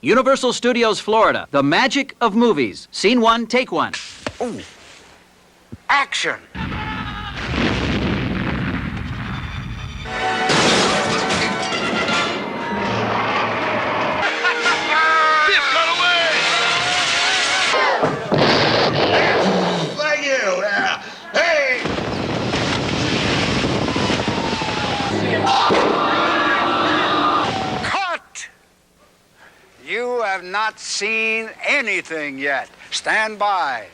Universal Studios, Florida. The magic of movies. Scene one, take one. Ooh. Action! You have not seen anything yet. Stand by.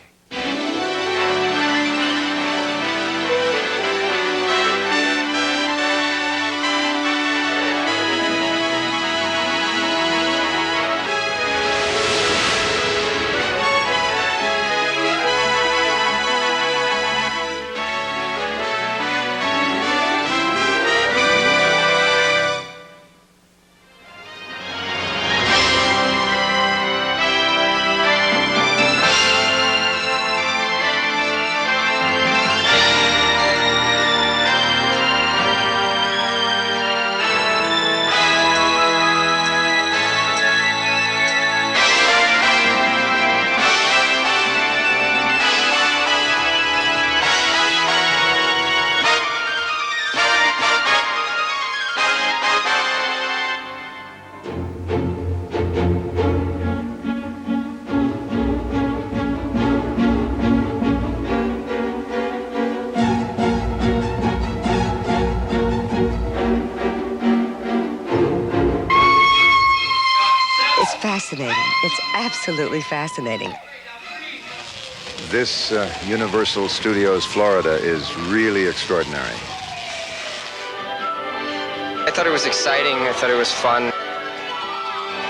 Fascinating. It's absolutely fascinating. This Universal Studios Florida is really extraordinary. I thought it was exciting. I thought it was fun.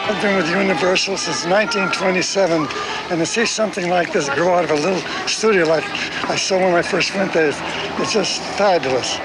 I've been with Universal since 1927, and to see something like this grow out of a little studio like I saw when I first went there, it's just fabulous.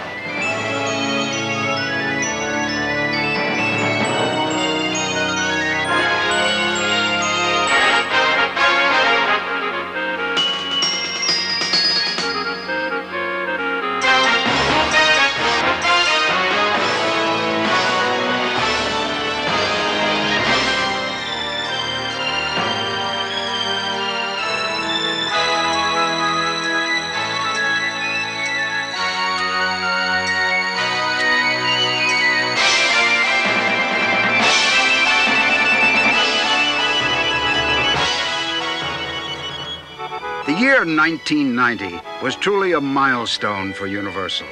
The year 1990 was truly a milestone for Universal.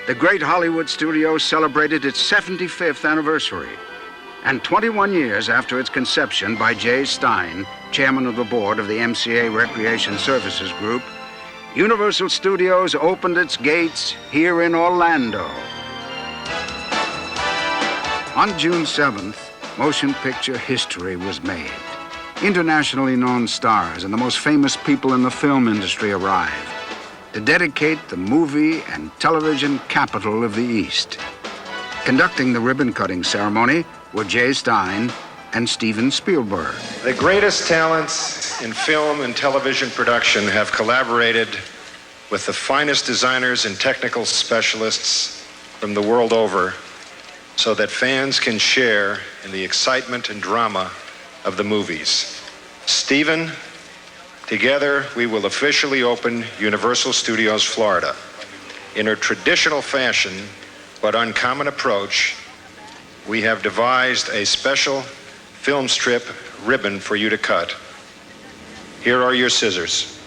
The great Hollywood studio celebrated its 75th anniversary. And 21 years after its conception by Jay Stein, chairman of the board of the MCA Recreation Services Group, Universal Studios opened its gates here in Orlando. On June 7th, motion picture history was made. Internationally known stars and the most famous people in the film industry arrived to dedicate the movie and television capital of the East. Conducting the ribbon-cutting ceremony were Jay Stein and Steven Spielberg. The greatest talents in film and television production have collaborated with the finest designers and technical specialists from the world over so that fans can share in the excitement and drama of the movies. Steven, together we will officially open Universal Studios Florida. In a traditional fashion, but uncommon approach, we have devised a special film strip ribbon for you to cut. Here are your scissors.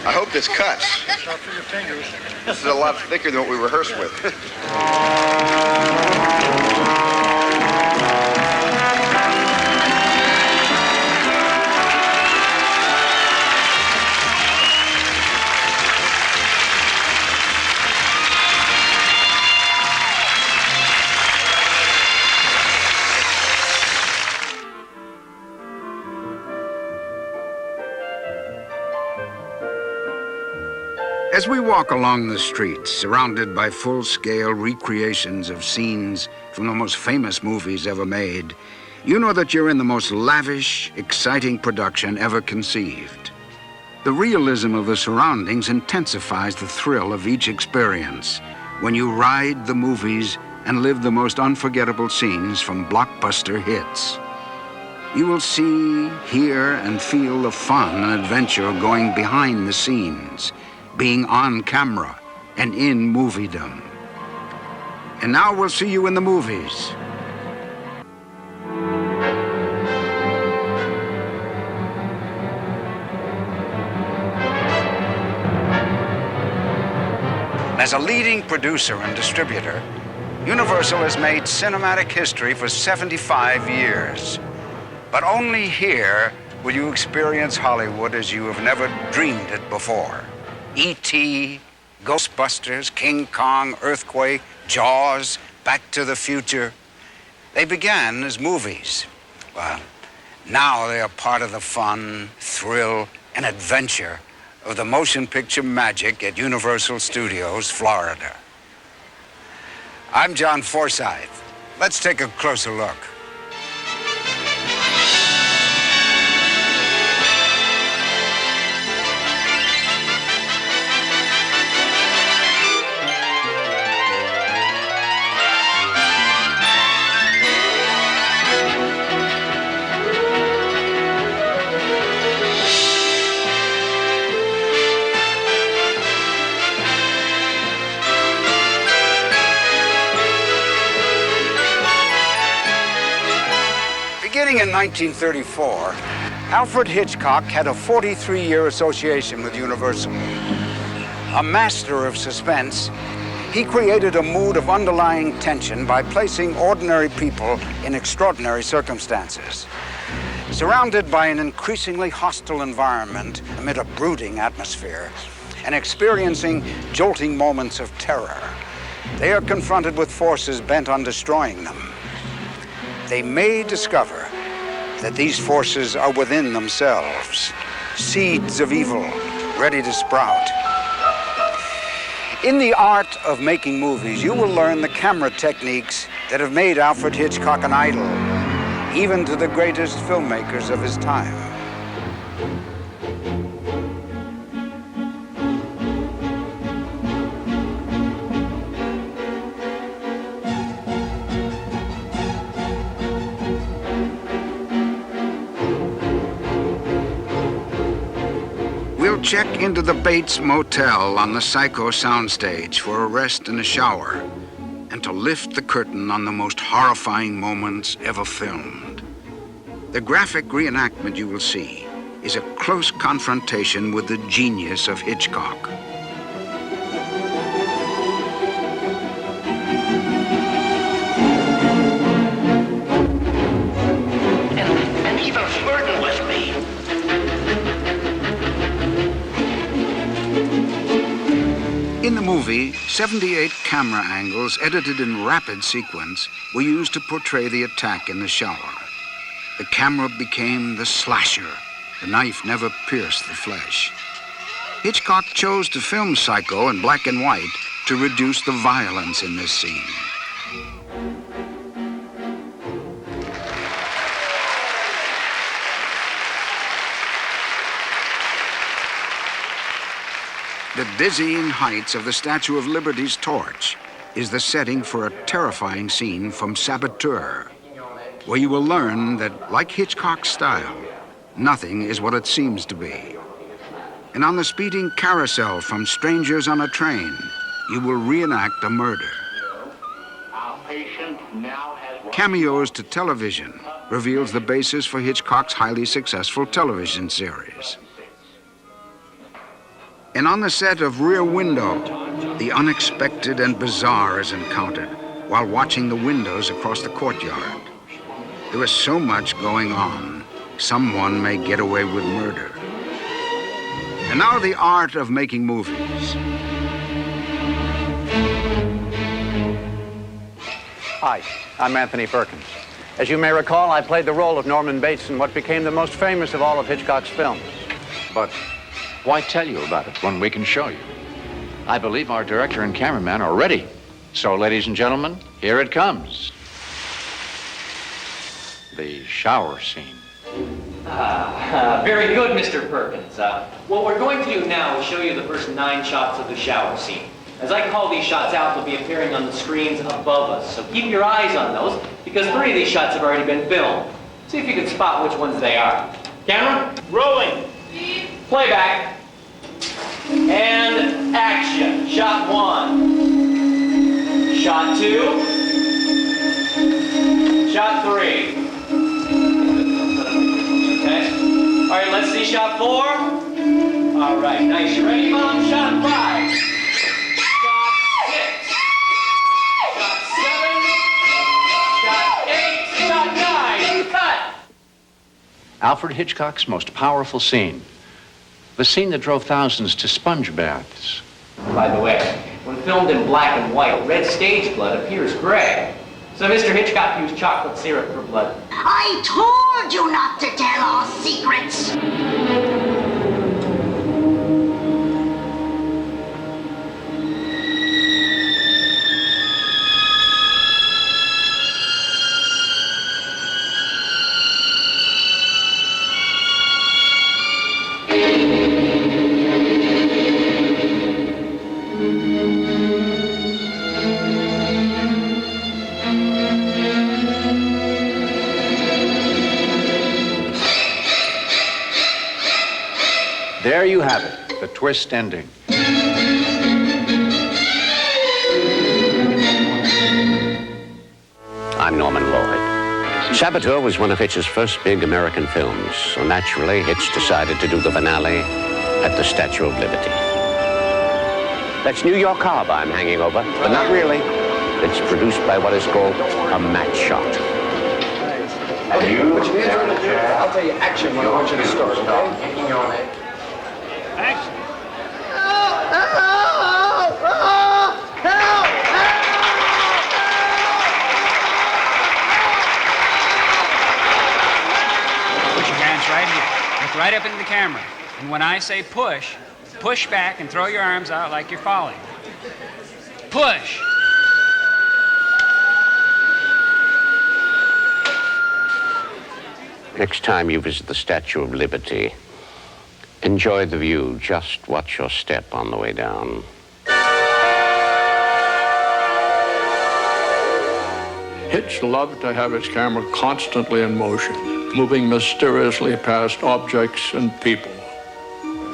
I hope this cuts. This is a lot thicker than what we rehearsed with. As we walk along the streets, surrounded by full-scale recreations of scenes from the most famous movies ever made, you know that you're in the most lavish, exciting production ever conceived. The realism of the surroundings intensifies the thrill of each experience, when you ride the movies and live the most unforgettable scenes from blockbuster hits. You will see, hear, and feel the fun and adventure going behind the scenes, being on camera and in moviedom. And now we'll see you in the movies. As a leading producer and distributor, Universal has made cinematic history for 75 years. But only here will you experience Hollywood as you have never dreamed it before. E.T., Ghostbusters, King Kong, Earthquake, Jaws, Back to the Future. They began as movies. Well, now they are part of the fun, thrill, and adventure of the motion picture magic at Universal Studios, Florida. I'm John Forsythe. Let's take a closer look. Beginning in 1934, Alfred Hitchcock had a 43-year association with Universal. A master of suspense, he created a mood of underlying tension by placing ordinary people in extraordinary circumstances. Surrounded by an increasingly hostile environment amid a brooding atmosphere and experiencing jolting moments of terror, they are confronted with forces bent on destroying them. They may discover that these forces are within themselves, seeds of evil ready to sprout. In the art of making movies, you will learn the camera techniques that have made Alfred Hitchcock an idol, even to the greatest filmmakers of his time. We'll check into the Bates Motel on the Psycho soundstage for a rest and a shower, and to lift the curtain on the most horrifying moments ever filmed. The graphic reenactment you will see is a close confrontation with the genius of Hitchcock. And even flirting with me. In the movie, 78 camera angles edited in rapid sequence were used to portray the attack in the shower. The camera became the slasher. The knife never pierced the flesh. Hitchcock chose to film Psycho in black and white to reduce the violence in this scene. The dizzying heights of the Statue of Liberty's torch is the setting for a terrifying scene from Saboteur, where you will learn that, like Hitchcock's style, nothing is what it seems to be. And on the speeding carousel from Strangers on a Train, you will reenact a murder. Cameos to Television reveals the basis for Hitchcock's highly successful television series. And on the set of Rear Window, the unexpected and bizarre is encountered while watching the windows across the courtyard. There is so much going on, someone may get away with murder. And now the art of making movies. Hi, I'm Anthony Perkins. As you may recall, I played the role of Norman Bates in what became the most famous of all of Hitchcock's films. But why tell you about it when we can show you? I believe our director and cameraman are ready. So, ladies and gentlemen, here it comes. The shower scene. Very good, Mr. Perkins. What we're going to do now is show you the first 9 shots of the shower scene. As I call these shots out, they'll be appearing on the screens above us. So keep your eyes on those, because 3 of these shots have already been filmed. See if you can spot which ones they are. Camera, rolling. Playback. And action. Shot 1. Shot 2. Shot 3. Okay. All right, let's see shot 4. All right, nice. You ready, Mom? Shot 5. Shot 6. Shot 7. Shot 8. Shot 9. Cut. Alfred Hitchcock's most powerful scene. The scene that drove thousands to sponge baths. By the way, when filmed in black and white, red stage blood appears gray. So Mr. Hitchcock used chocolate syrup for blood. I told you not to tell our secrets. There you have it, the twist ending. I'm Norman Lloyd. Saboteur was one of Hitch's first big American films, so naturally Hitch decided to do the finale at the Statue of Liberty. That's New York Harbor I'm hanging over, but not really. It's produced by what is called a match shot. Put your hands on the chair. I'll tell you action when I want you to start, okay? Action. Put your hands right here. Look right up into the camera. And when I say push, push back and throw your arms out like you're falling. Push. Next time you visit the Statue of Liberty, enjoy the view. Just watch your step on the way down. Hitch loved to have his camera constantly in motion, moving mysteriously past objects and people.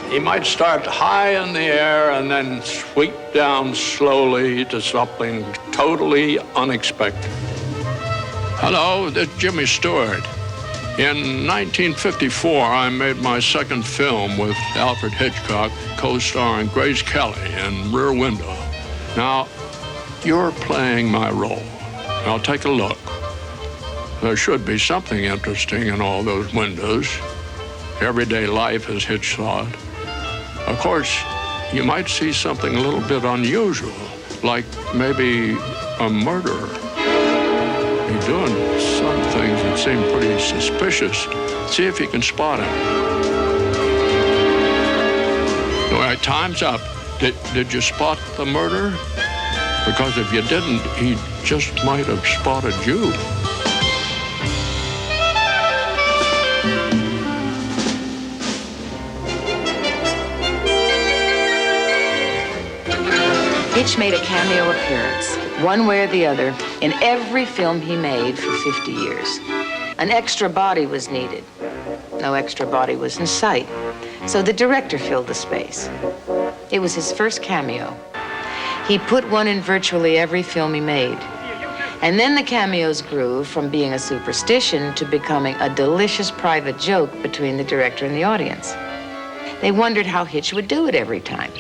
He might start high in the air and then sweep down slowly to something totally unexpected. Hello, this is Jimmy Stewart. In 1954, I made my second film with Alfred Hitchcock, co-starring Grace Kelly in Rear Window. Now, you're playing my role. Now, take a look. There should be something interesting in all those windows. Everyday life as Hitch saw it. Of course, you might see something a little bit unusual, like maybe a murderer. He's doing some things that seem pretty suspicious. See if you can spot him. All right, time's up. Did you spot the murderer? Because if you didn't, he just might have spotted you. Hitch made a cameo appearance, one way or the other, in every film he made for 50 years. An extra body was needed. No extra body was in sight, so the director filled the space. It was his first cameo. He put one in virtually every film he made. And then the cameos grew from being a superstition to becoming a delicious private joke between the director and the audience. They wondered how Hitch would do it every time.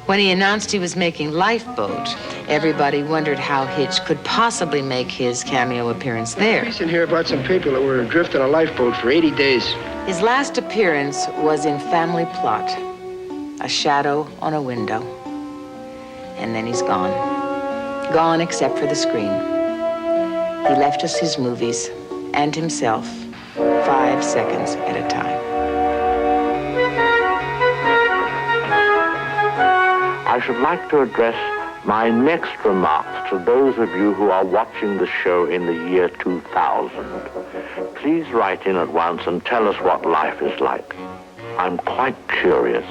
When he announced he was making Lifeboat, everybody wondered how Hitch could possibly make his cameo appearance there. Piece in here about some people that were adrift on a lifeboat for 80 days. His last appearance was in Family Plot, a shadow on a window. And then he's gone. Gone except for the screen. He left us his movies and himself 5 seconds at a time. I should like to address my next remarks to those of you who are watching the show in the year 2000. Please write in at once and tell us what life is like. I'm quite curious.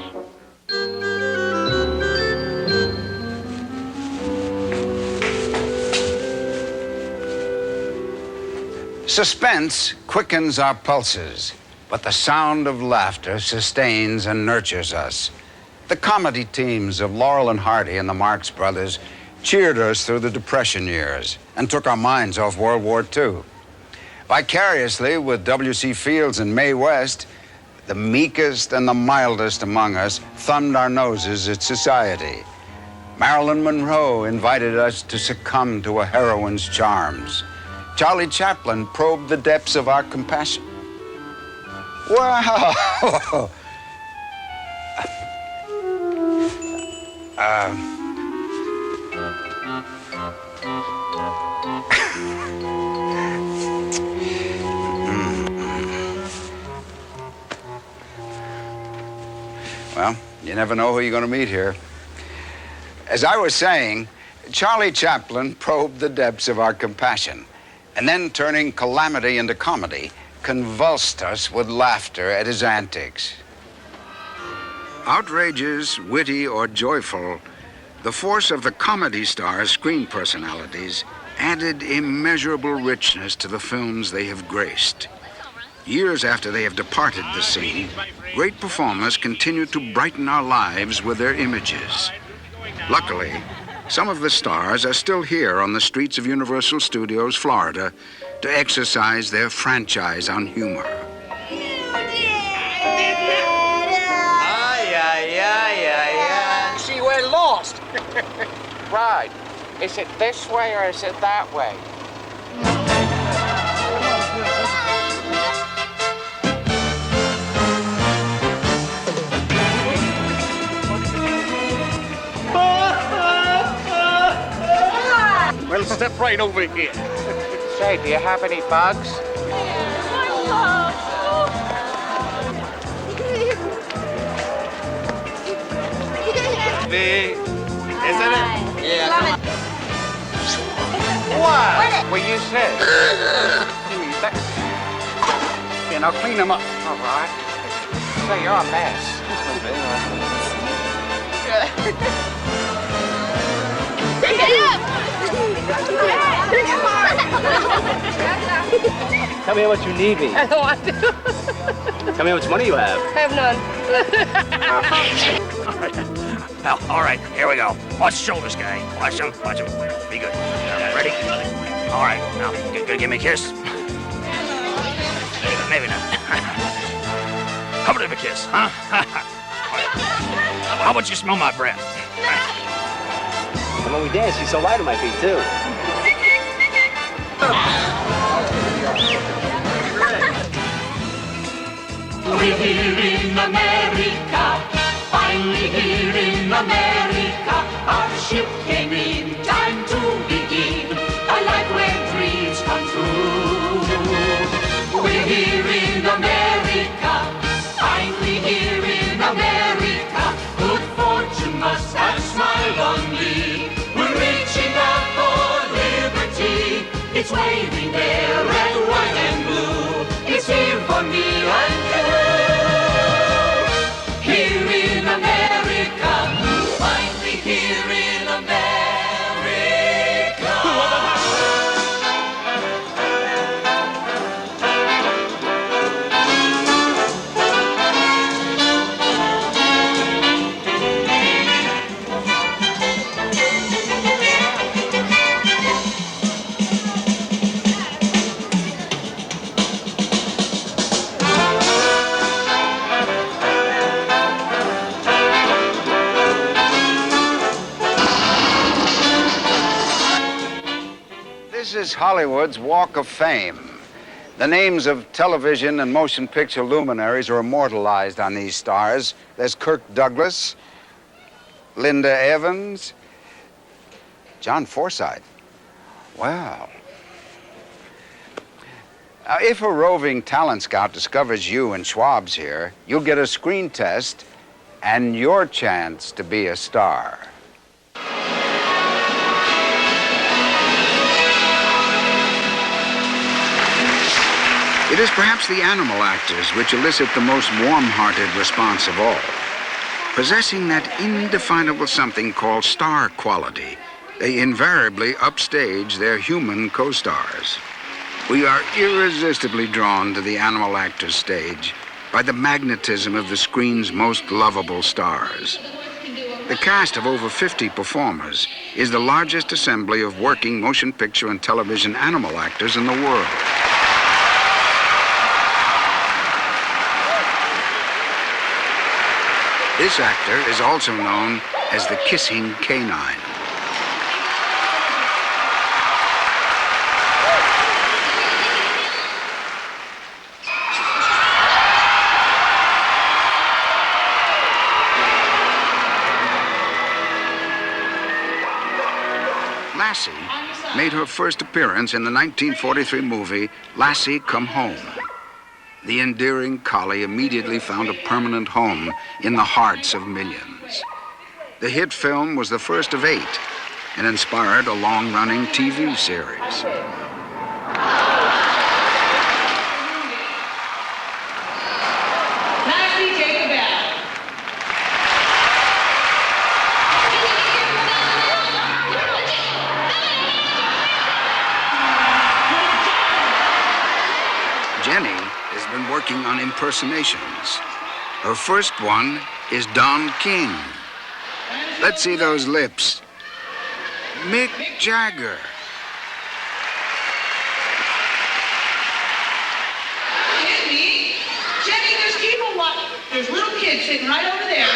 Suspense quickens our pulses, but the sound of laughter sustains and nurtures us. The comedy teams of Laurel and Hardy and the Marx Brothers cheered us through the Depression years and took our minds off World War II. Vicariously, with W.C. Fields and Mae West, the meekest and the mildest among us thumbed our noses at society. Marilyn Monroe invited us to succumb to a heroine's charms. Charlie Chaplin probed the depths of our compassion. Wow! Well, you never know who you're going to meet here. As I was saying, Charlie Chaplin probed the depths of our compassion, and then turning calamity into comedy, convulsed us with laughter at his antics. Outrageous, witty, or joyful, the force of the comedy star's screen personalities added immeasurable richness to the films they have graced. Years after they have departed the scene, great performers continue to brighten our lives with their images. Luckily, some of the stars are still here on the streets of Universal Studios, Florida, to exercise their franchise on humor. See, we're lost. Right. Is it this way or is it that way? Well, step right over here. Say, do you have any bugs? Isn't it? Yeah. Love it. What? Well, you said. Yeah, now clean them up. All right. Say, you're a mess. Pick it up! Tell me how much you need me. I don't want to. Tell me how much money you have. I have none. Now, all right, here we go. Watch the shoulders, guy. Watch them. Be good. Ready? All right, now, gonna give me a kiss? Maybe not. How about a kiss, huh? How about you smell my breath? And when we dance, she's so light on my feet, too. We're here in America, finally here in America. Our ship came in, time to begin, a life where dreams come true. We're here in America, finally here in America. Good fortune must have smiled on me. We're reaching out for liberty. It's waving there, red, white, and blue. It's here for me and you. Here in America, finally here in America. This is Hollywood's Walk of Fame. The names of television and motion picture luminaries are immortalized on these stars. There's Kirk Douglas, Linda Evans, John Forsythe. Wow. Now, if a roving talent scout discovers you and Schwab's here, you'll get a screen test and your chance to be a star. It is perhaps the animal actors which elicit the most warm-hearted response of all. Possessing that indefinable something called star quality, they invariably upstage their human co-stars. We are irresistibly drawn to the animal actor's stage by the magnetism of the screen's most lovable stars. The cast of over 50 performers is the largest assembly of working motion picture and television animal actors in the world. This actor is also known as the kissing canine. Lassie made her first appearance in the 1943 movie Lassie Come Home. The endearing collie immediately found a permanent home in the hearts of millions. The hit film was the first of 8 and inspired a long-running TV series. Lassie, take a bow. Jenny has been working on impersonations. Her first one is Don King. Let's see those lips. Mick Jagger. Jenny, there's people watching. There's little kids sitting right over there.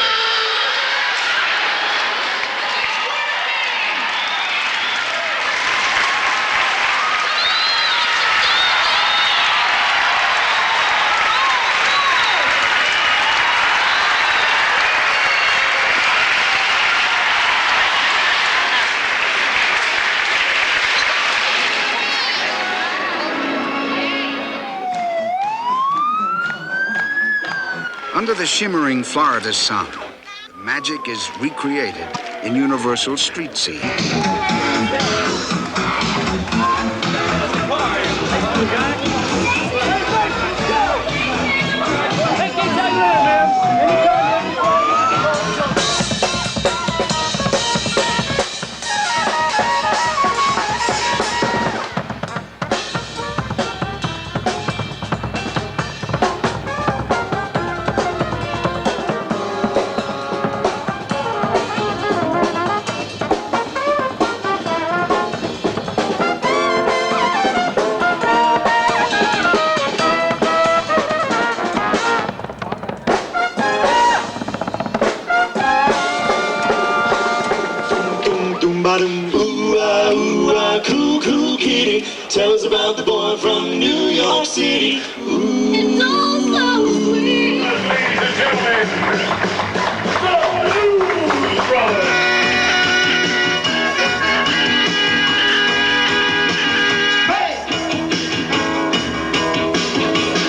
Under the shimmering Florida sun, the magic is recreated in Universal street scenes. Tell us about the boy from New York City. Ooh. It's all so sweet. Ladies and gentlemen, the Blues Brothers. Hey!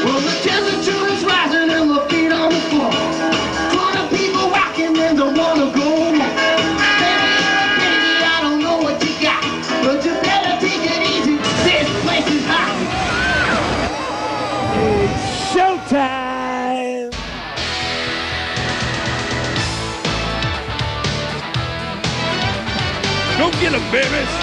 Well, the temperature is rising and my feet on the floor. Corner people rocking and don't wanna go home. Baby, I don't know what you got, but you better take it easy. This place is hot. It's showtime. Go get 'em, babies.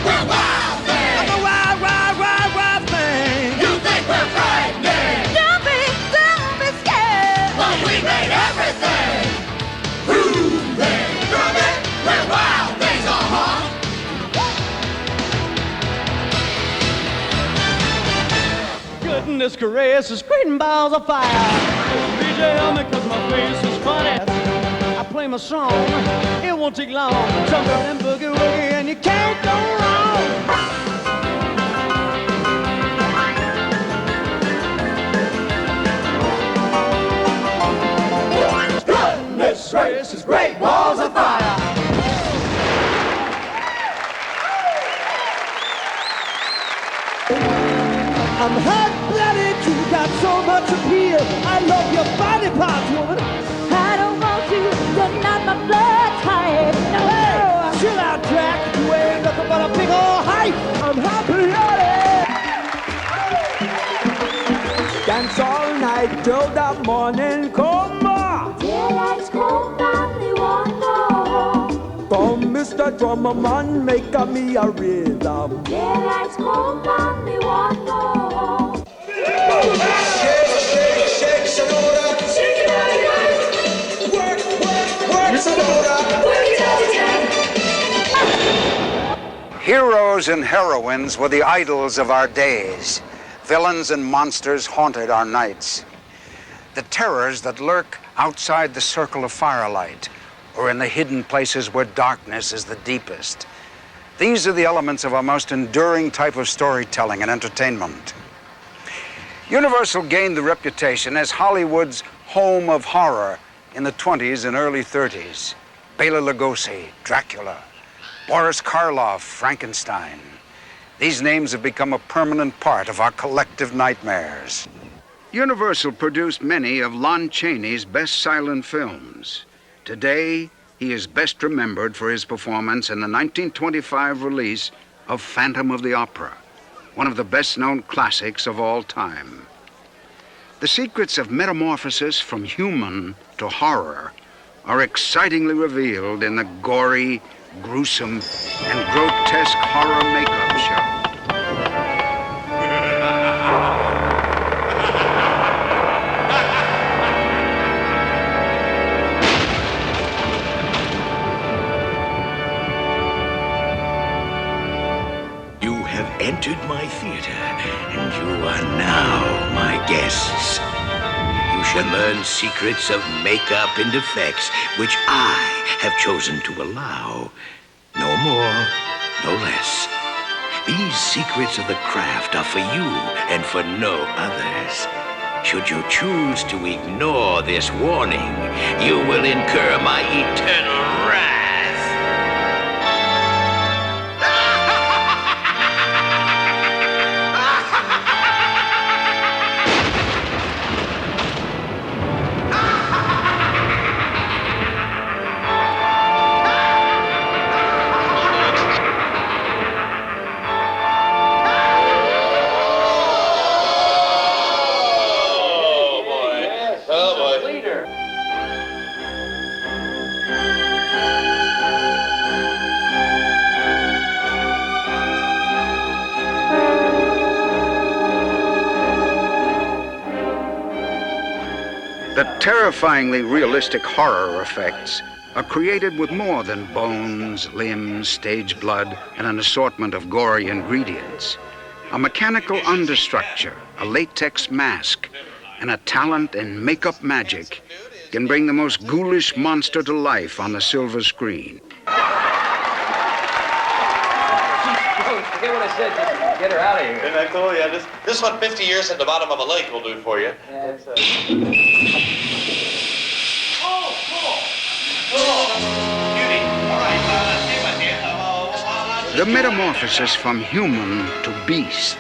We're wild things. I'm a wild, wild, wild, wild thing. You think we're frightening? Don't be scared. Well, we made everything. Grooving, grooving. We're wild things, Goodness gracious, creating balls of fire. DJ, because my face is funny. I play my song, it won't take long. Jump out and boogie woogie, and you can't go wrong. Goodness gracious, great balls of fire. I'm hot-blooded, you got so much appeal. I love your body parts, woman. I don't want to, you're not my blood type. No, hey, chill out, Jack. You ain't nothing but a big old hype. I'm hot-blooded. Dance all night till the morning come on. Daylight's cold, family want more. From Mr. from a man make a me a rhythm. Daylight's come and me want go home. Shake, shake, shake, Sonora. Shake it all night. Work, Sonora. Work it all the time. Heroes and heroines were the idols of our days. Villains and monsters haunted our nights. The terrors that lurk outside the circle of firelight or in the hidden places where darkness is the deepest. These are the elements of our most enduring type of storytelling and entertainment. Universal gained the reputation as Hollywood's home of horror in the 20s and early 30s. Bela Lugosi, Dracula, Boris Karloff, Frankenstein. These names have become a permanent part of our collective nightmares. Universal produced many of Lon Chaney's best silent films. Today, he is best remembered for his performance in the 1925 release of Phantom of the Opera, one of the best-known classics of all time. The secrets of metamorphosis from human to horror are excitingly revealed in the gory, gruesome, and grotesque horror makeup show. You have entered my theater, and you are now my guests. You shall learn secrets of makeup and effects, which I have chosen to allow. No more, no less. These secrets of the craft are for you and for no others. Should you choose to ignore this warning, you will incur my eternal wrath. The terrifyingly realistic horror effects are created with more than bones, limbs, stage blood, and an assortment of gory ingredients. A mechanical understructure, a latex mask, and a talent in makeup magic can bring the most ghoulish monster to life on the silver screen. Forget what I said. Just get her out of here. Didn't I tell you? This is what 50 years at the bottom of a lake will do for you. Yeah, it's The metamorphosis from human to beast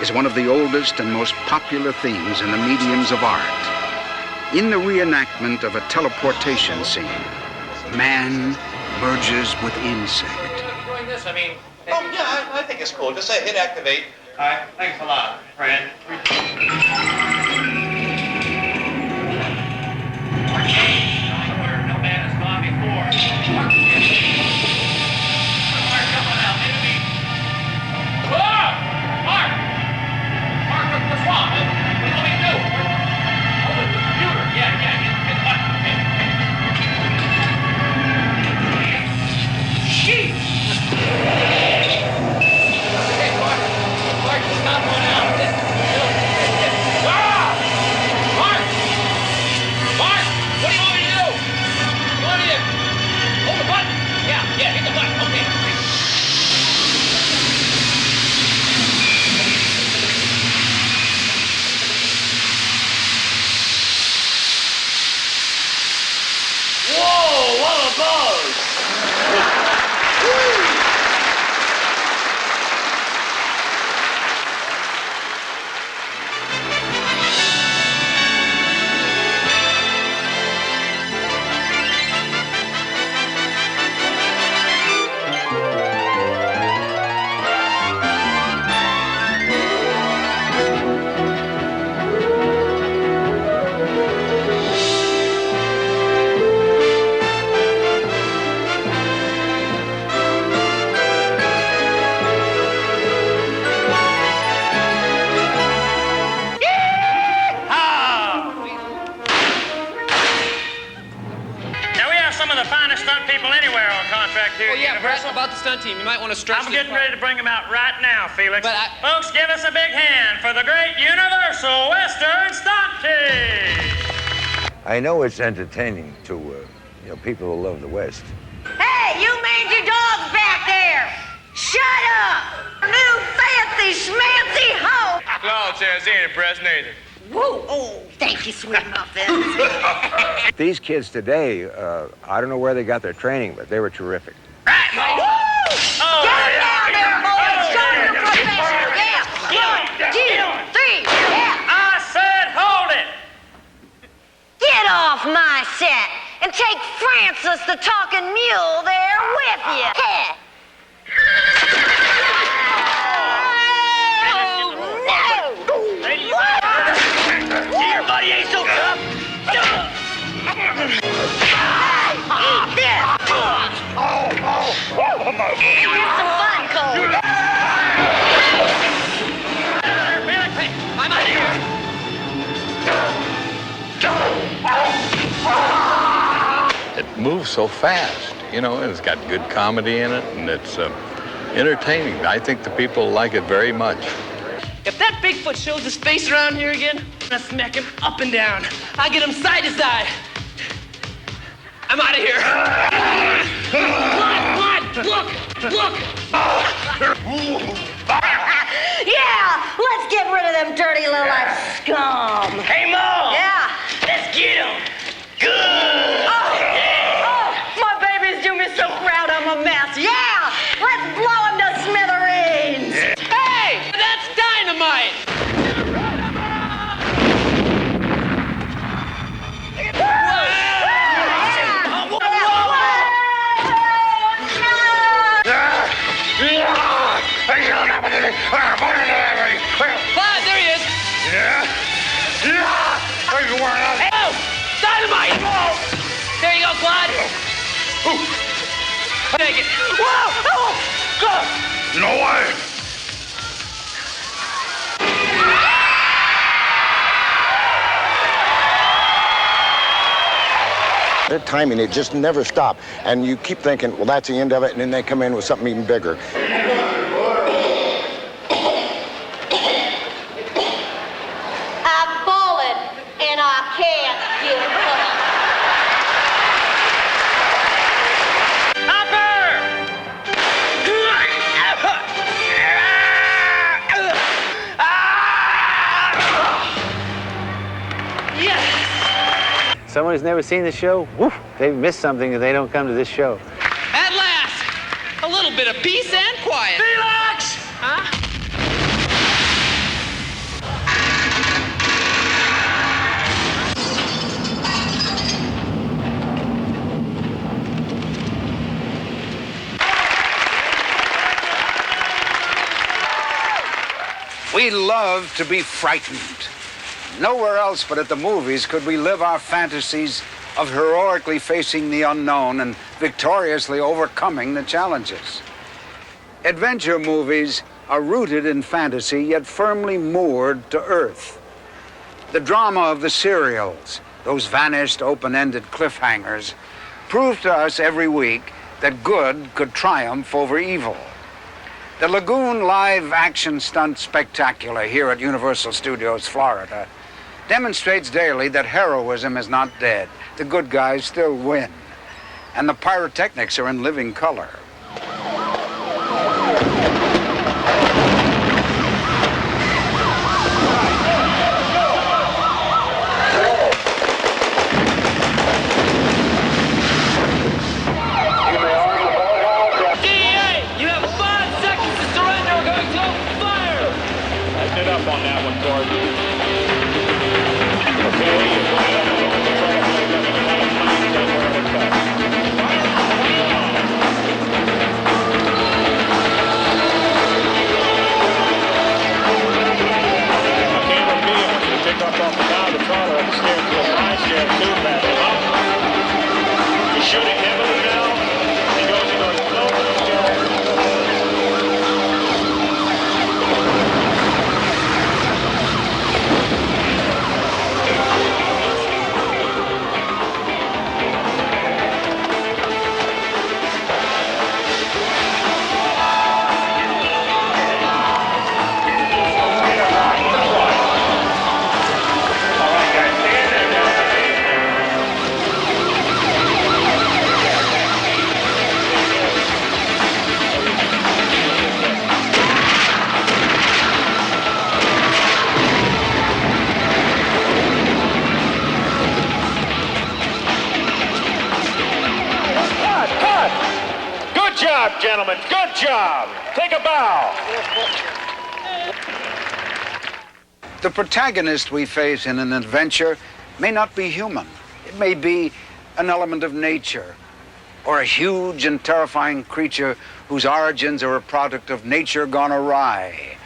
is one of the oldest and most popular themes in the mediums of art. In the reenactment of a teleportation scene, man merges with insect. doing this, I mean... Oh, yeah, I think it's cool. Just say hit activate. All right, thanks a lot, friend. Where no man has gone before. Mark, come on out, enemy. Whoa! Mark! Mark, what's wrong? What do you want me to do? Oh, the computer. Yeah, hit the button. Sheep! Hey, Mark, stop one out. Brett, about the stunt team. You might want to stretch. I'm getting ready to bring them out right now, Felix. Folks, give us a big hand for the great Universal Western Stunt Team. I know it's entertaining to people who love the West. Hey, you mangy dogs back there! Shut up! New fancy schmancy hoe! Claude says he ain't impressed neither. Whoa! Oh, thank you, sweet muffins. These kids today, I don't know where they got their training, but they were terrific. Right, Mike! Woo! Get down there, boys! Show them your professional! Yeah! 1, 2, 3, yeah! I said hold it! Get off my set and take Francis the talking mule there with you. Hey. Your buddy ain't so tough. Eat this. Have some fun, Cole. Hey, I'm out of here. It moves so fast, and it's got good comedy in it, and it's entertaining. I think the people like it very much. If that Bigfoot shows his face around here again, I'm gonna smack him up and down. I'll get him side to side. I'm out of here. Look! Yeah, let's get rid of them dirty low-life scum. Hey, Mom! Yeah. Let's get him! Good! Oh, my babies do me so proud I'm a mess. Yeah, let's blow him to smithereens. Hey, that's dynamite! Clyde, there he is! Oh, dynamite! There you go, Clyde! Take it. Whoa! Go! No way! Their timing, it just never stopped. And you keep thinking, well, that's the end of it, and then they come in with something even bigger. I'm bowling, and I can't give up. Someone who's never seen the show, woof, they've missed something if they don't come to this show. At last, a little bit of peace and quiet. Felix! Huh? We love to be frightened. Nowhere else but at the movies could we live our fantasies of heroically facing the unknown and victoriously overcoming the challenges. Adventure movies are rooted in fantasy, yet firmly moored to earth. The drama of the serials, those vanished open-ended cliffhangers, prove to us every week that good could triumph over evil. The Lagoon live-action stunt spectacular here at Universal Studios, Florida, demonstrates daily that heroism is not dead. The good guys still win. And the pyrotechnics are in living color. DEA, you have 5 seconds to surrender. We're going to fire. Lighten it up on that one, Gordon. job. Take a bow. The protagonist we face in an adventure may not be human. It may be an element of nature, or a huge and terrifying creature whose origins are a product of nature gone awry.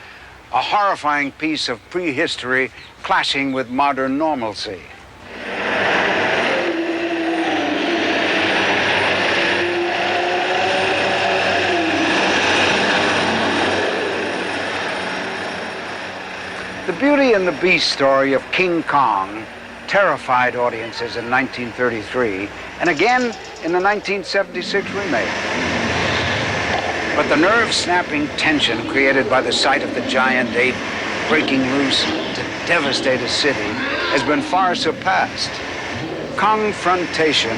A horrifying piece of prehistory clashing with modern normalcy. The Beauty and the Beast story of King Kong terrified audiences in 1933 and again in the 1976 remake. But the nerve-snapping tension created by the sight of the giant ape breaking loose to devastate a city has been far surpassed. Confrontation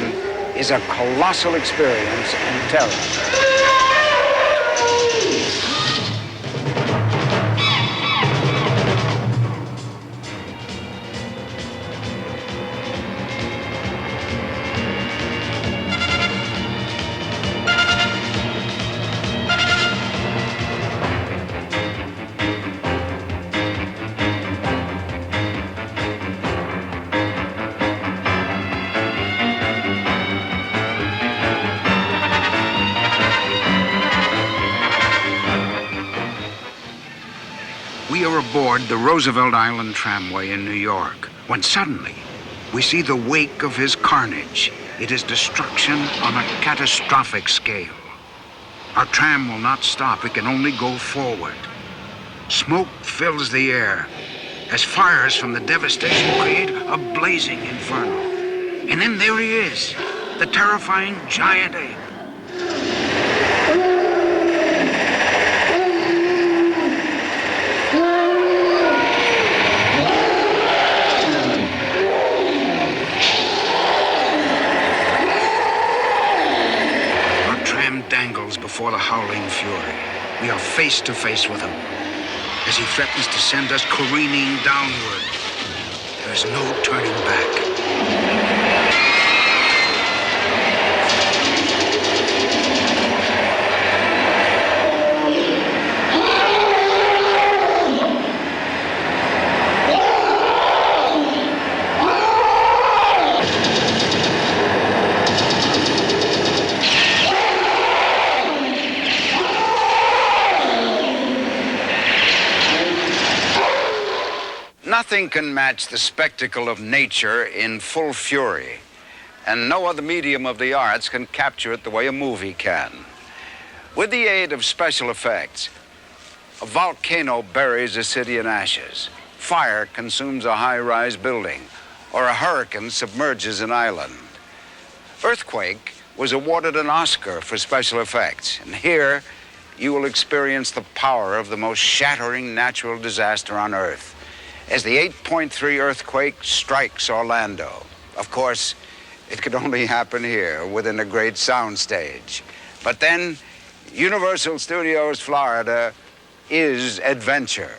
is a colossal experience in terror. We are aboard the Roosevelt Island tramway in New York, when suddenly we see the wake of his carnage. It is destruction on a catastrophic scale. Our tram will not stop. It can only go forward. Smoke fills the air as fires from the devastation create a blazing inferno. And then there he is, the terrifying giant ape. Dangles before the howling fury. We are face to face with him as he threatens to send us careening downward. There is no turning back. Nothing can match the spectacle of nature in full fury, and no other medium of the arts can capture it the way a movie can. With the aid of special effects, a volcano buries a city in ashes, fire consumes a high-rise building, or a hurricane submerges an island. Earthquake was awarded an Oscar for special effects, and here you will experience the power of the most shattering natural disaster on Earth as the 8.3 earthquake strikes Orlando. Of course, it could only happen here within a great soundstage. But then, Universal Studios Florida is adventure.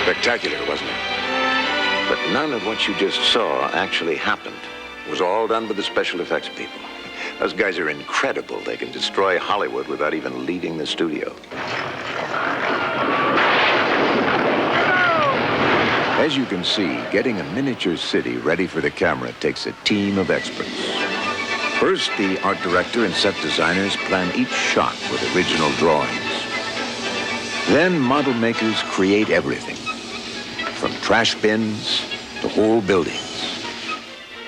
Spectacular, wasn't it? But none of what you just saw actually happened. It was all done by the special effects people. Those guys are incredible. They can destroy Hollywood without even leaving the studio. As you can see, getting a miniature city ready for the camera takes a team of experts. First, the art director and set designers plan each shot with original drawings. Then model makers create everything, from trash bins to whole buildings.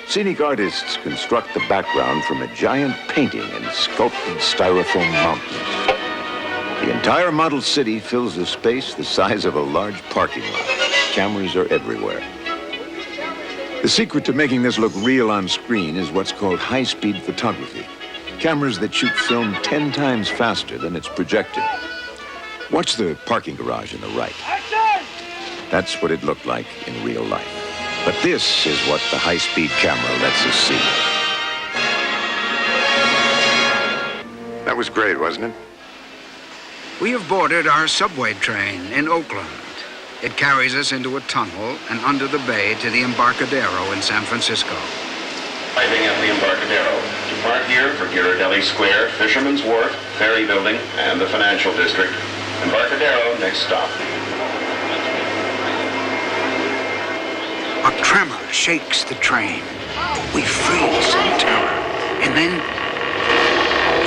Scenic artists construct the background from a giant painting and sculpted styrofoam mountains. The entire model city fills a space the size of a large parking lot. Cameras are everywhere. The secret to making this look real on screen is what's called high-speed photography. Cameras that shoot film 10 times faster than it's projected. Watch the parking garage on the right. That's what it looked like in real life. But this is what the high-speed camera lets us see. was great, wasn't it? We have boarded our subway train in Oakland. It carries us into a tunnel and under the bay to the Embarcadero in San Francisco. Arriving at the Embarcadero. Depart here for Ghirardelli Square, Fisherman's Wharf, Ferry Building, and the Financial District. Embarcadero, next stop. A tremor shakes the train. We freeze in terror. And then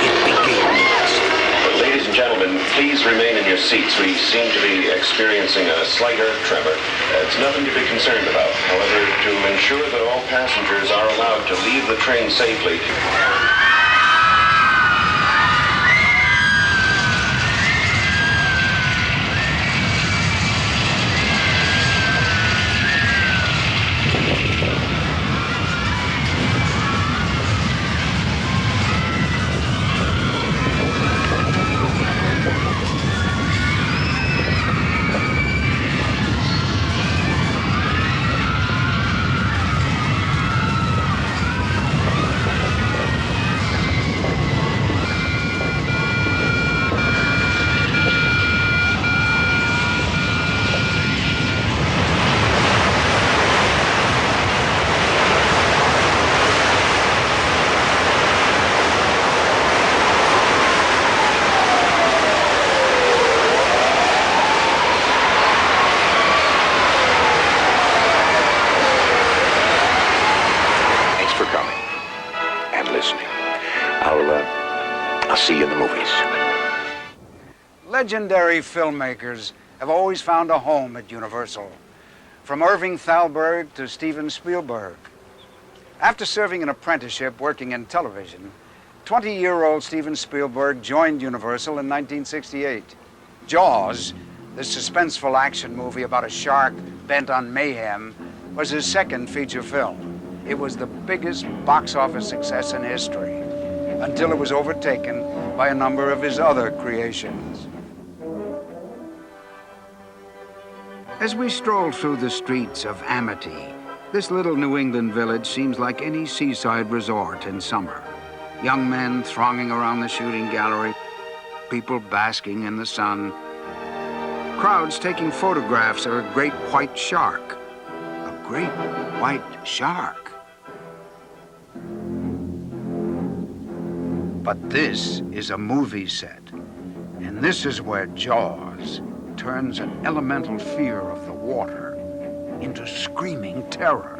it begins. Ladies and gentlemen, please remain in your seats. We seem to be experiencing a slight earth tremor. It's nothing to be concerned about. However, to ensure that all passengers are allowed to leave the train safely, I'll see you in the movies. Legendary filmmakers have always found a home at Universal, from Irving Thalberg to Steven Spielberg. After serving an apprenticeship working in television, 20-year-old Steven Spielberg joined Universal in 1968. Jaws, the suspenseful action movie about a shark bent on mayhem, was his second feature film. It was the biggest box office success in history, until it was overtaken by a number of his other creations. As we stroll through the streets of Amity, this little New England village seems like any seaside resort in summer. Young men thronging around the shooting gallery, people basking in the sun, crowds taking photographs of a great white shark. A great white shark. But this is a movie set, and this is where Jaws turns an elemental fear of the water into screaming terror.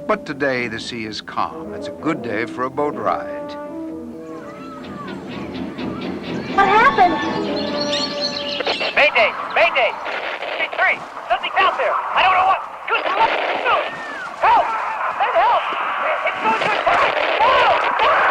But today the sea is calm. It's a good day for a boat ride. What happened? Mayday! Mayday! Street 3! Something's out there! I don't know what! Good luck! Help! Send help! It's going to attack! Help! Help!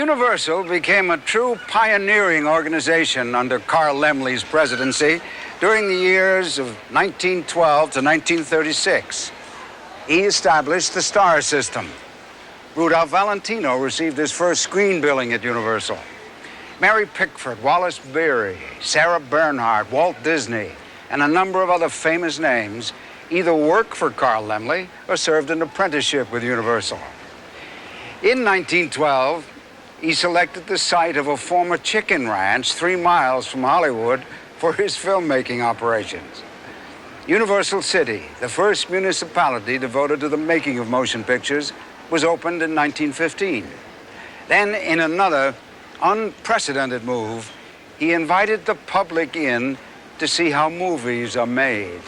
Universal became a true pioneering organization under Carl Laemmle's presidency during the years of 1912 to 1936. He established the star system. Rudolph Valentino received his first screen billing at Universal. Mary Pickford, Wallace Beery, Sarah Bernhardt, Walt Disney, and a number of other famous names either worked for Carl Laemmle or served an apprenticeship with Universal. In 1912, he selected the site of a former chicken ranch 3 miles from Hollywood for his filmmaking operations. Universal City, the first municipality devoted to the making of motion pictures, was opened in 1915. Then, in another unprecedented move, he invited the public in to see how movies are made.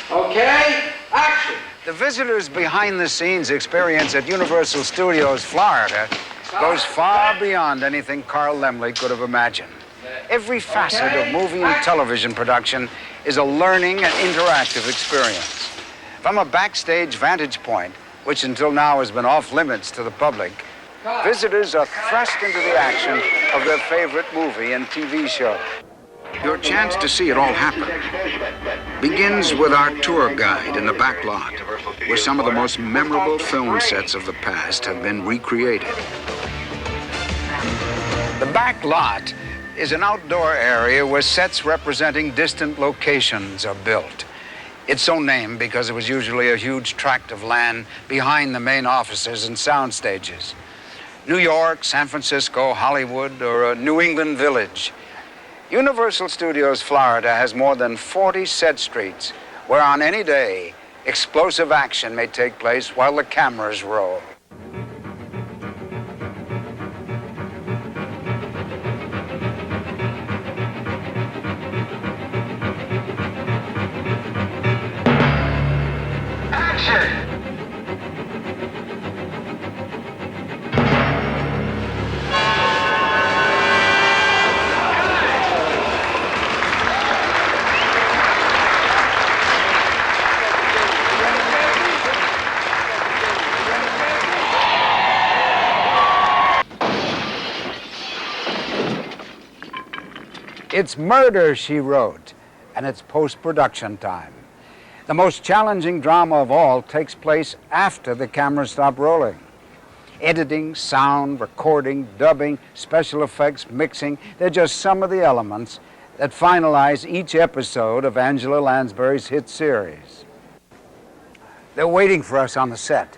Okay, action. The visitors' behind-the-scenes experience at Universal Studios Florida goes far beyond anything Carl Laemmle could have imagined. Every facet of movie and television production is a learning and interactive experience. From a backstage vantage point, which until now has been off limits to the public, visitors are thrust into the action of their favorite movie and TV show. Your chance to see it all happen begins with our tour guide in the back lot, where some of the most memorable film sets of the past have been recreated. The back lot is an outdoor area where sets representing distant locations are built. It's so named because it was usually a huge tract of land behind the main offices and sound stages. New York, San Francisco, Hollywood, or a New England village. Universal Studios Florida has more than 40 set streets where on any day, explosive action may take place while the cameras roll. Action! It's Murder, She Wrote, and it's post-production time. The most challenging drama of all takes place after the cameras stop rolling. Editing, sound, recording, dubbing, special effects, mixing, they're just some of the elements that finalize each episode of Angela Lansbury's hit series. They're waiting for us on the set.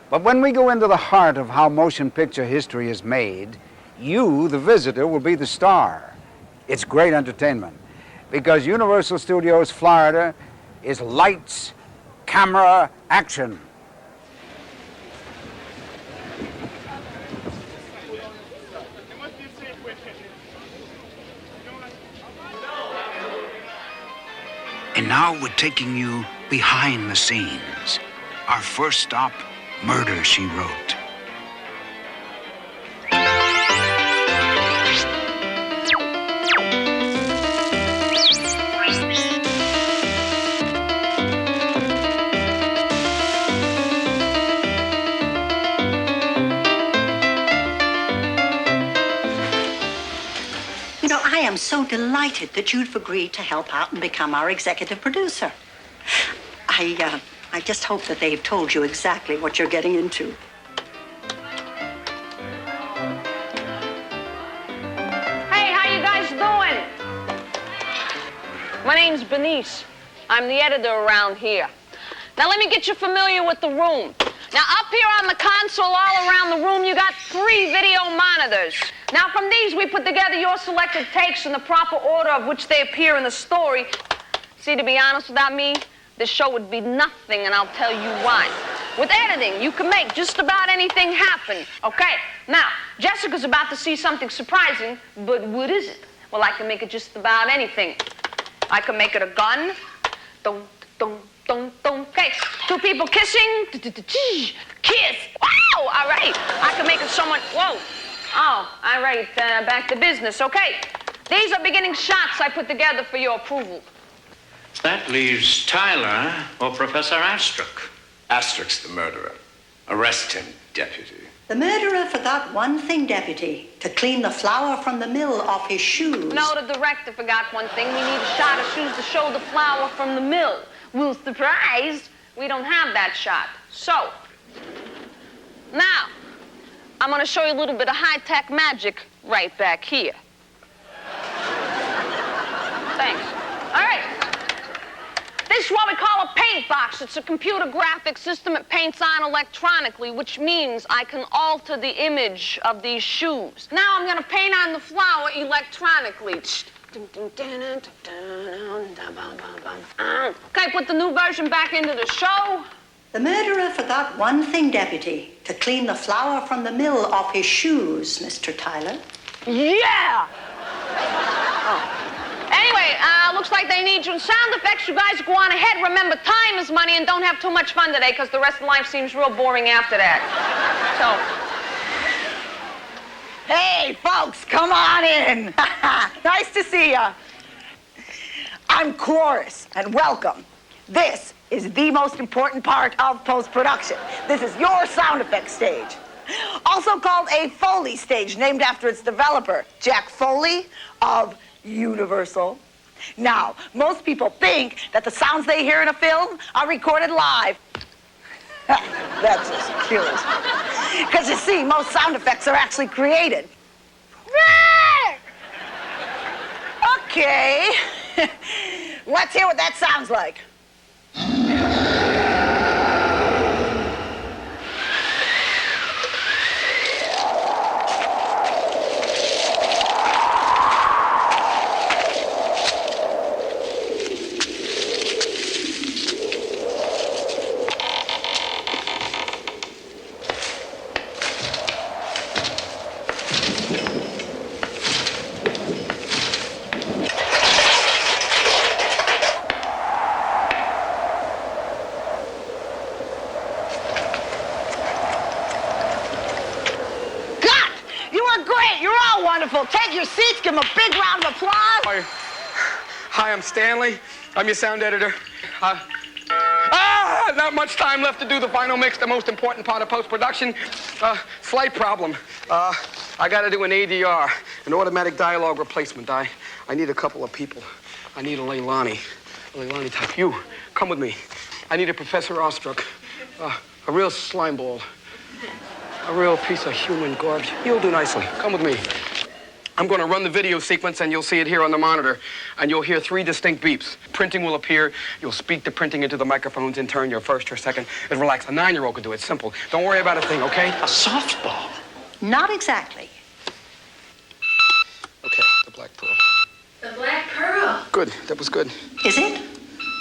But when we go into the heart of how motion picture history is made, you, the visitor, will be the star. It's great entertainment because Universal Studios Florida is lights, camera, action. And now we're taking you behind the scenes. Our first stop, Murder, She Wrote. I am so delighted that you've agreed to help out and become our executive producer. I just hope that they've told you exactly what you're getting into. Hey, how you guys doing? My name's Bernice. I'm the editor around here. Now let me get you familiar with the room. Now up here on the console all around the room, you got 3 video monitors. Now from these, we put together your selected takes in the proper order of which they appear in the story. See, to be honest, without me, this show would be nothing, and I'll tell you why. With editing, you can make just about anything happen, okay? Now, Jessica's about to see something surprising, but what is it? Well, I can make it just about anything. I can make it a gun. Dum, dum, dum, dum. Okay, two people kissing. Kiss. Wow, all right. I can make it someone, whoa. Oh, all right, back to business. Okay, these are beginning shots I put together for your approval. That leaves Tyler or Professor Astruck. Astruck's the murderer. Arrest him, deputy. The murderer forgot one thing, Deputy, to clean the flour from the mill off his shoes. No, the director forgot one thing. We need a shot of shoes to show the flour from the mill. Well, surprise, we don't have that shot. So, now, I'm going to show you a little bit of high-tech magic right back here. Thanks. All right. This is what we call a paint box. It's a computer graphic system that paints on electronically, which means I can alter the image of these shoes. Now I'm going to paint on the flour electronically. Okay, put the new version back into the show. The murderer forgot one thing, Deputy, to clean the flour from the mill off his shoes, Mr. Tyler. Yeah! Oh. Anyway, looks like they need you in sound effects. You guys go on ahead. Remember, time is money, and don't have too much fun today, because the rest of life seems real boring after that. So. Hey, folks, come on in. Nice to see ya. I'm Chorus, and welcome. This is the most important part of post-production. This is your sound effects stage. Also called a Foley stage, named after its developer, Jack Foley of Universal. Now, most people think that the sounds they hear in a film are recorded live. That's just cute. Because you see, most sound effects are actually created. Okay. Let's hear what that sounds like. Take your seats, give them a big round of applause. Hi, I'm Stanley. I'm your sound editor. Not much time left to do the final mix, the most important part of post-production. Slight problem. I got to do an ADR, an automatic dialogue replacement. I need a couple of people. I need a Leilani type. You, come with me. I need a Professor Astruck, a real slime ball, a real piece of human garbage. You'll do nicely. Come with me. I'm going to run the video sequence, and you'll see it here on the monitor, and you'll hear 3 distinct beeps. Printing will appear. You'll speak the printing into the microphones in turn, your first or second. And relax. A 9-year-old can do it. Simple. Don't worry about a thing, okay? A softball. Not exactly. Okay, the black pearl. The Black Pearl. Good. That was good. Is it?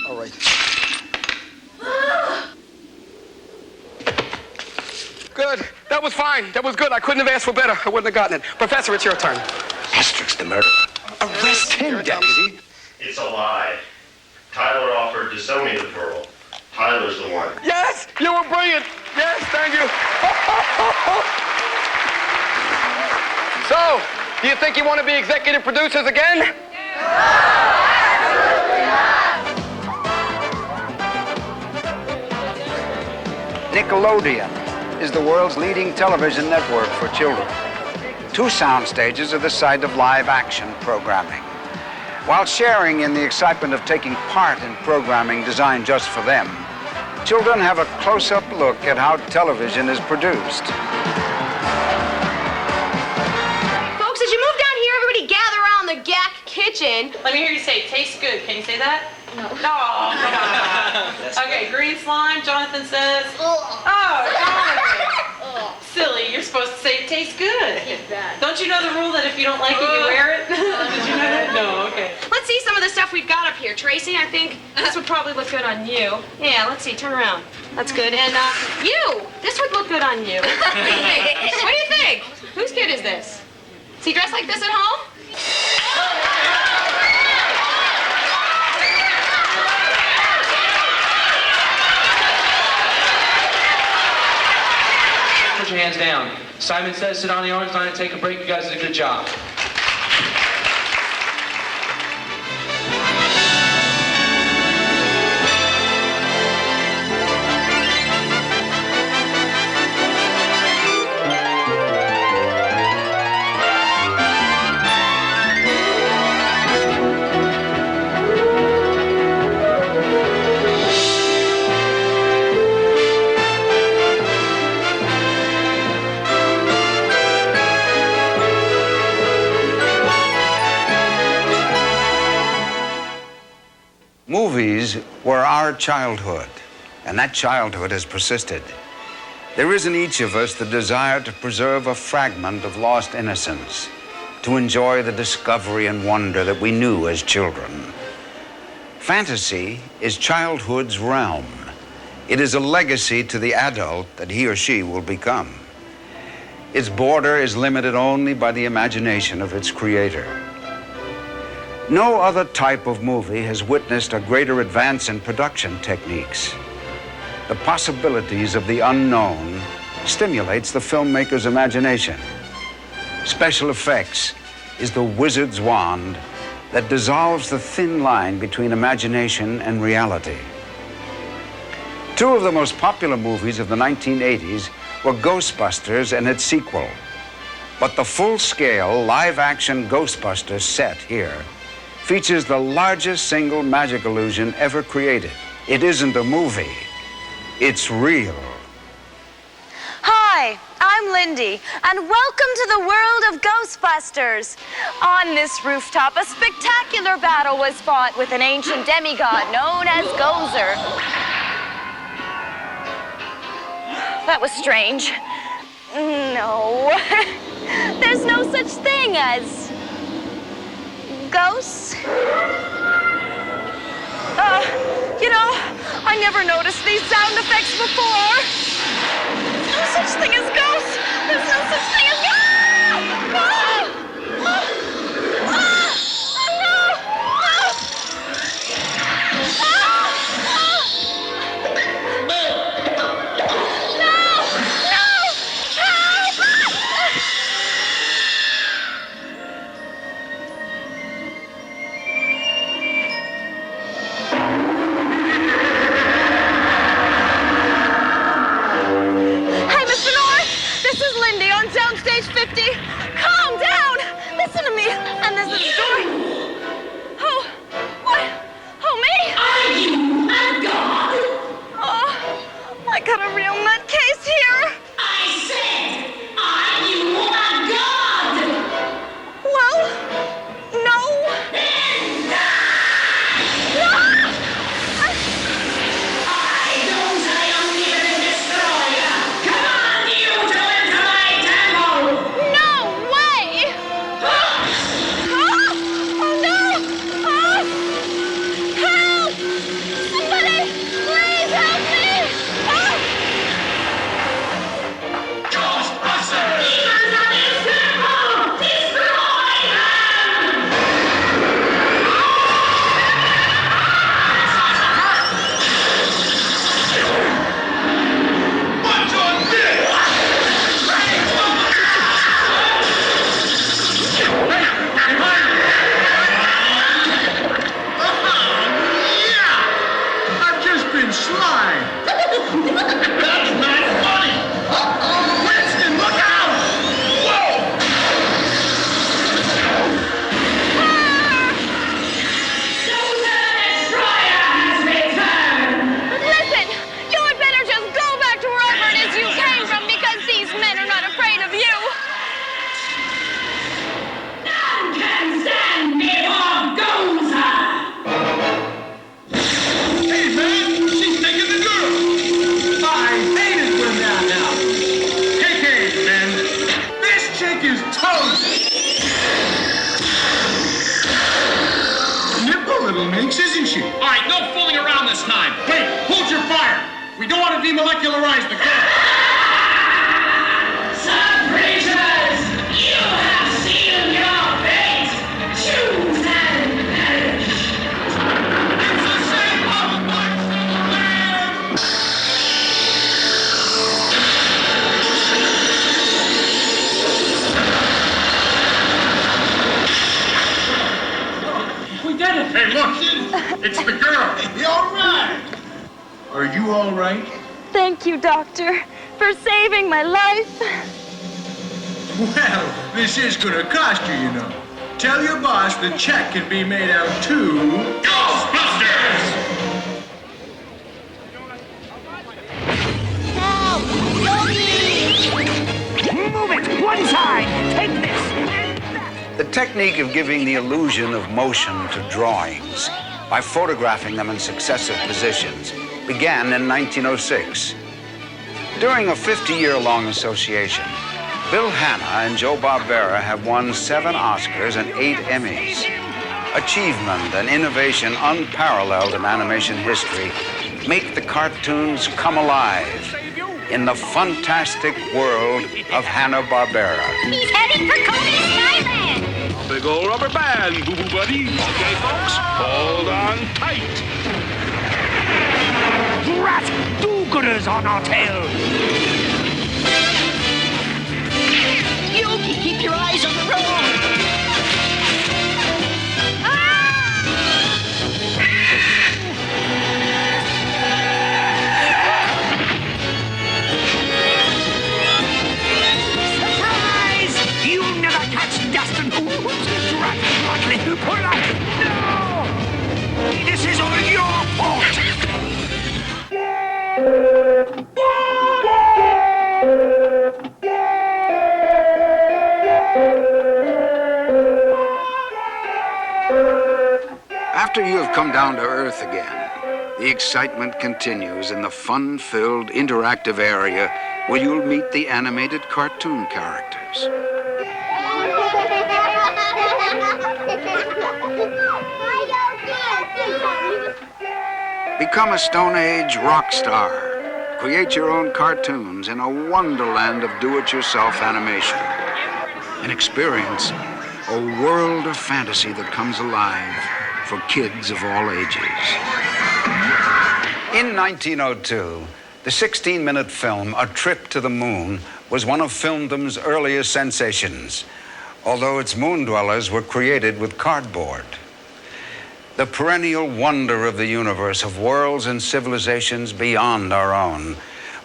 All right. Good. That was fine. That was good. I couldn't have asked for better. I wouldn't have gotten it. Professor, it's your turn. Astruck's the murderer. Arrest him, deputy. It's a lie. Tyler offered to sell me the pearl. Tyler's the one. Yes! You were brilliant. Yes, thank you. So, do you think you want to be executive producers again? Nickelodeon is the world's leading television network for children. 2 sound stages are the site of live-action programming. While sharing in the excitement of taking part in programming designed just for them, children have a close-up look at how television is produced. Folks, as you move down here, everybody gather around the GAC kitchen. Let me hear you say, tastes good. Can you say that? No. No, come on. Okay, green slime, Jonathan says. Oh, Jonathan. Silly, you're supposed to say it tastes good. Don't you know the rule that if you don't like it, you wear it? Did you know that? No, okay. Let's see some of the stuff we've got up here. Tracy, I think this would probably look good on you. Yeah, let's see, turn around. That's good. And you, this would look good on you. What do you think? Whose kid is this? Is he dressed like this at home? hands down. Simon says sit on the orange line and take a break. You guys did a good job. Movies were our childhood, and that childhood has persisted. There is in each of us the desire to preserve a fragment of lost innocence, to enjoy the discovery and wonder that we knew as children. Fantasy is childhood's realm. It is a legacy to the adult that he or she will become. Its border is limited only by the imagination of its creator. No other type of movie has witnessed a greater advance in production techniques. The possibilities of the unknown stimulates the filmmaker's imagination. Special effects is the wizard's wand that dissolves the thin line between imagination and reality. Two of the most popular movies of the 1980s were Ghostbusters and its sequel. But the full-scale, live-action Ghostbusters set here features the largest single magic illusion ever created. It isn't a movie, it's real. Hi, I'm Lindy, and welcome to the world of Ghostbusters. On this rooftop, a spectacular battle was fought with an ancient demigod known as Gozer. That was strange. No, there's no such thing as ghosts? You know, I never noticed these sound effects before. There's no such thing as ghosts. There's no such thing as Calm down! Listen to me! And this is the story. Oh, what? Oh, me? Are you a god? Oh, I got a real nutcase here. I said, are you a god? Well, no. Then die! I don't Iron Destroyer. Command you to enter my temple. No way! Oh no! Help! Somebody, please help me! Ghostbusters! Demons on his temple! Destroy them! What's on this? I've just been slimed. That's not funny. Winston, look out! Whoa! Listen, you had better just go back to wherever it is you came from because these men are not afraid of you. None can stand before Gozer. Hey, man, she's taking the girl. I hate it when that happens. KK, man. This chick is toast. Nipple little minx, isn't she? All right, no fooling around this time. Wait, hold your fire. We don't want to demolecularize the girl. Some creatures, you have sealed your fate. Choose and perish. It's the same of my land. exhausted? It's the girl. You all right? Are you all right? Thank you, Doctor, for saving my life. Well, this is gonna cost you, you know. Tell your boss the check can be made out to Ghostbusters! Move it! One side! Take this! The technique of giving the illusion of motion to drawings by photographing them in successive positions began in 1906. During a 50-year-long association, Bill Hanna and Joe Barbera have won 7 Oscars and 8 Emmys. Achievement and innovation unparalleled in animation history make the cartoons come alive in the fantastic world of Hanna-Barbera. He's heading for Coney's Skyland. Big old rubber band, boo-boo buddy. Okay, folks, hold on tight. Rat do-gooders on our tail! Yogi, keep your eyes on the road. Surprise! You'll never catch Dustin Hoops! Rat Motley, pull up! No! This is all your fault! After you have come down to Earth again, the excitement continues in the fun-filled, interactive area where you'll meet the animated cartoon characters. Become a Stone Age rock star. Create your own cartoons in a wonderland of do-it-yourself animation. And experience a world of fantasy that comes alive for kids of all ages. In 1902, the 16-minute film A Trip to the Moon was one of filmdom's earliest sensations, although its moon dwellers were created with cardboard. The perennial wonder of the universe, of worlds and civilizations beyond our own,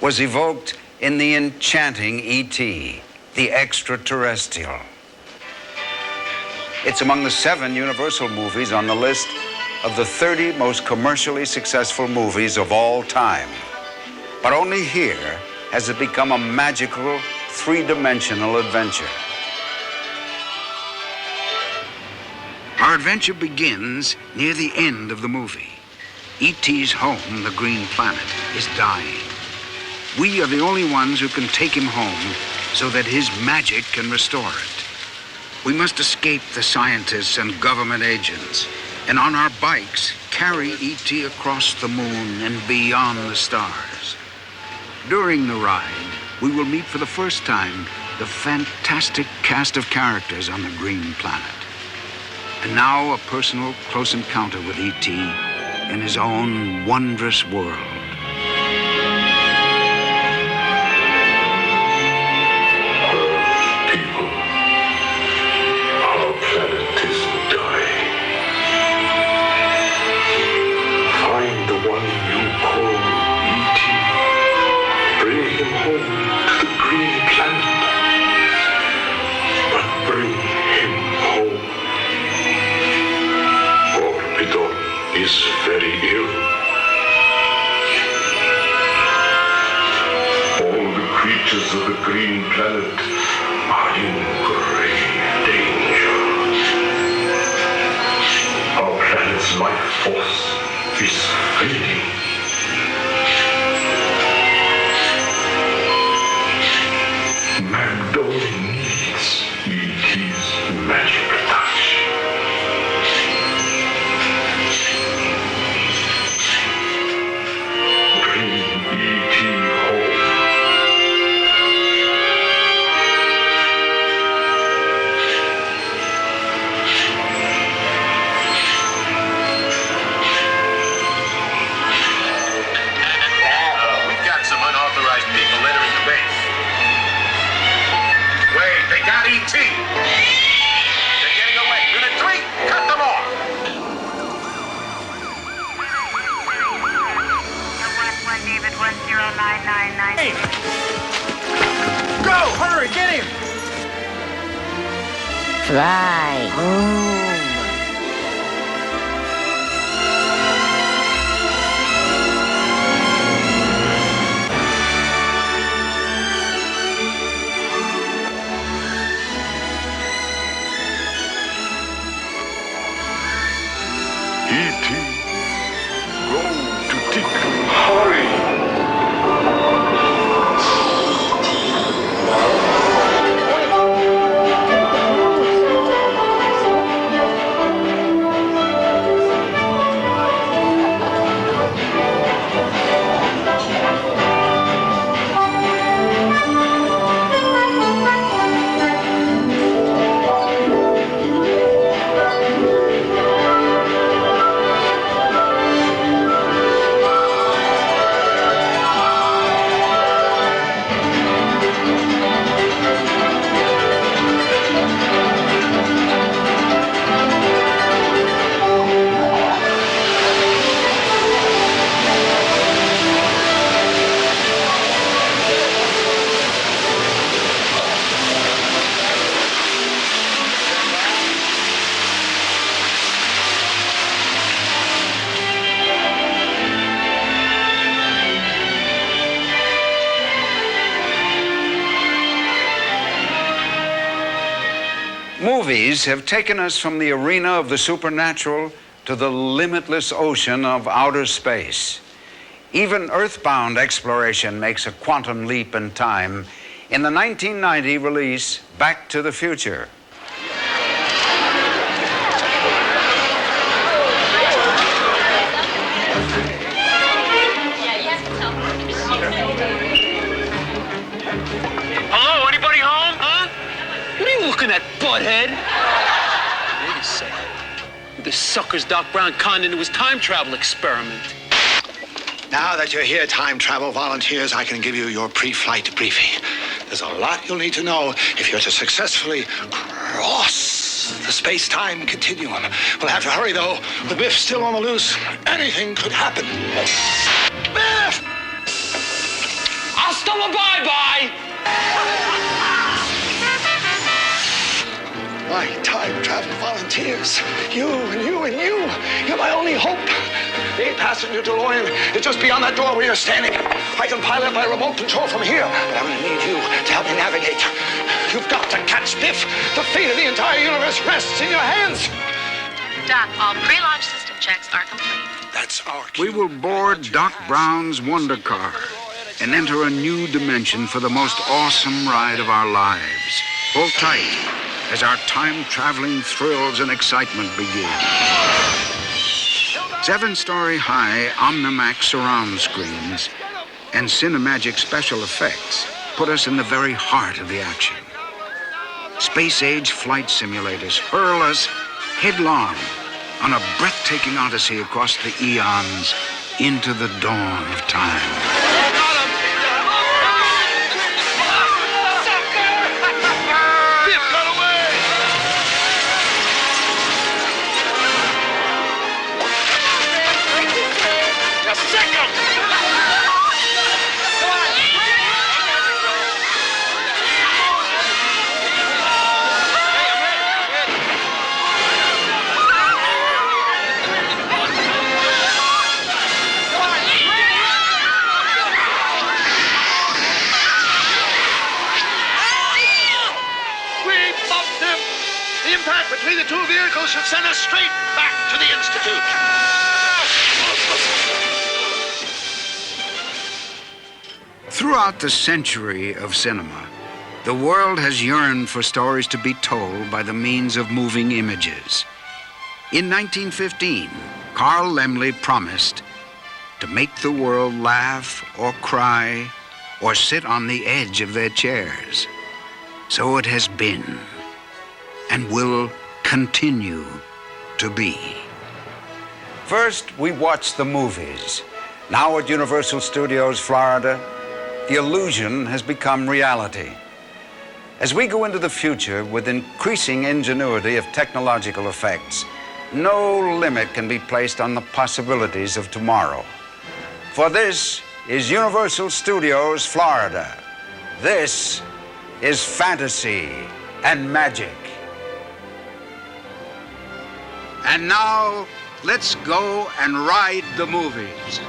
was evoked in the enchanting E.T., the extraterrestrial. It's among the 7 Universal movies on the list of the 30 most commercially successful movies of all time. But only here has it become a magical, 3-dimensional adventure. Our adventure begins near the end of the movie. E.T.'s home, the Green Planet, is dying. We are the only ones who can take him home so that his magic can restore it. We must escape the scientists and government agents, and on our bikes, carry E.T. across the moon and beyond the stars. During the ride, we will meet for the first time the fantastic cast of characters on the Green Planet. And now a personal close encounter with E.T. in his own wondrous world. Is very ill. All the creatures of the Green Planet are in great danger. Our planet's life force is fading. Man only needs E.T.'s magic touch. fly. E.T. Go to Dick. Hurry. Movies have taken us from the arena of the supernatural to the limitless ocean of outer space. Even earthbound exploration makes a quantum leap in time in the 1990 release Back to the Future. Hello, anybody home? Huh? What are you looking at, butthead? Wait a second. This sucker's Doc Brown conned into his time travel experiment. Now that you're here, time travel volunteers, I can give you your pre-flight briefing. There's a lot you'll need to know if you're to successfully cross the space-time continuum. We'll have to hurry, though. With Biff still on the loose, anything could happen. Biff! Hasta la bye-bye! My time travel volunteers, you and you and you, you're my only hope. The 8-passenger DeLorean is just beyond that door where you're standing. I can pilot by remote control from here, but I'm going to need you to help me navigate. You've got to catch Biff. The fate of the entire universe rests in your hands. Doc, all pre-launch system checks are complete. That's our We will board Doc Brown's Wonder Car and enter a new dimension for the most awesome ride of our lives. Hold tight as our time-traveling thrills and excitement begin. 7-story high Omnimax surround screens and Cinemagic special effects put us in the very heart of the action. Space-age flight simulators hurl us headlong on a breathtaking odyssey across the eons into the dawn of time. Between the two vehicles should send us straight back to the Institute. Throughout the century of cinema, the world has yearned for stories to be told by the means of moving images. In 1915, Carl Laemmle promised to make the world laugh or cry or sit on the edge of their chairs. So it has been and will continue to be. First, we watch the movies. Now at Universal Studios, Florida, the illusion has become reality. As we go into the future with increasing ingenuity of technological effects, no limit can be placed on the possibilities of tomorrow. For this is Universal Studios, Florida. This is fantasy and magic. And now, let's go and ride the movies.